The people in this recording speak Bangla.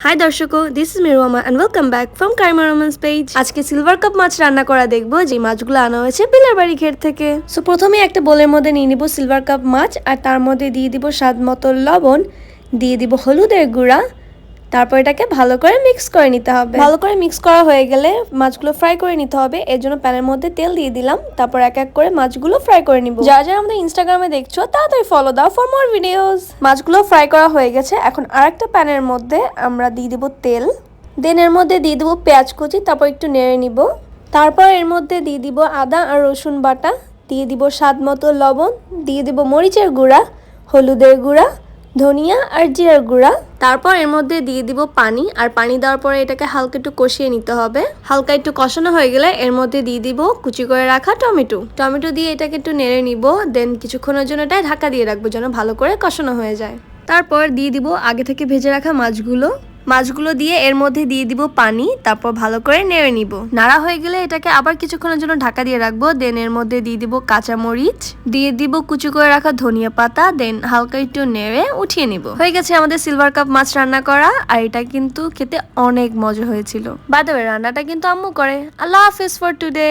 হাই দর্শকো, দিস ইজ মিরুয়ামা অ্যান্ড ওয়েলকাম ব্যাক ফ্রম কাইমা রোমান্স পেজ। আজকে সিলভার কাপ মাছ রান্না করা দেখবো, যে মাছগুলো আনা হয়েছে বিলের বাড়ি ঘের থেকে। সো প্রথমে একটা বোলের মধ্যে নিয়ে নিব সিলভার কাপ মাছ, আর তার মধ্যে দিয়ে দিব স্বাদ মতো লবণ, দিয়ে দিব হলুদের গুঁড়া, তারপর এটাকে ভালো করে মিক্স করে নিতে হবে। ভালো করে মিক্স করা হয়ে গেলে মাছগুলো ফ্রাই করে নিতে হবে। এর জন্য প্যানের মধ্যে তেল দিয়ে দিলাম, তারপর এক এক করে মাছগুলো ফ্রাই করে নিব। যারা যারা আমাদের ইনস্টাগ্রামে দেখছো তাড়াতাড়ি ফলো দাও ফর মোর ভিডিওস। মাছগুলো ফ্রাই করা হয়ে গেছে। এখন আরেকটা প্যানের মধ্যে আমরা দিয়ে দিব তেল, দেন এর মধ্যে দিয়ে দিব পেঁয়াজ কুচি, তারপর একটু নেড়ে নিব। তারপর এর মধ্যে দিয়ে দিব আদা আর রসুন বাটা, দিয়ে দিব স্বাদ মতো লবণ, দিয়ে দিব মরিচের গুঁড়া, হলুদের গুঁড়া, ধনিয়া আর জিরার গুঁড়া। তারপর এর মধ্যে দিয়ে দিব পানি, আর পানি দেওয়ার পরে এটাকে হালকা একটু কষিয়ে নিতে হবে। হালকা একটু কষানো হয়ে গেলে এর মধ্যে দিয়ে দিব কুচি করে রাখা টমেটো দিয়ে এটাকে একটু নেড়ে নিব। দেন কিছুক্ষণের জন্য এটা ঢাকা দিয়ে রাখবো যেন ভালো করে কষানো হয়ে যায়। তারপর দিয়ে দিব আগে থেকে ভেজে রাখা মাছগুলো দিয়ে এর মধ্যে দিয়ে দিব পানি, তারপর ভালো করে নেড়ে নিব। নাড়া হয়ে গেলে এটাকে আবার কিছুক্ষণের জন্য ঢাকা দিয়ে রাখবো। দেন এর মধ্যে দিয়ে দিব কাঁচামরিচ, দিয়ে দিব কুচি করে রাখা ধনিয়া পাতা, দেন হালকা একটু নেড়ে উঠিয়ে নিব। হয়ে গেছে আমাদের সিলভার কাপ মাছ রান্না করা, আর এটা কিন্তু খেতে অনেক মজা হয়েছিল। বাই দ্য ওয়ে, রান্নাটা কিন্তু আম্মু করে। আল্লাহ হাফেজ ফর টুডে।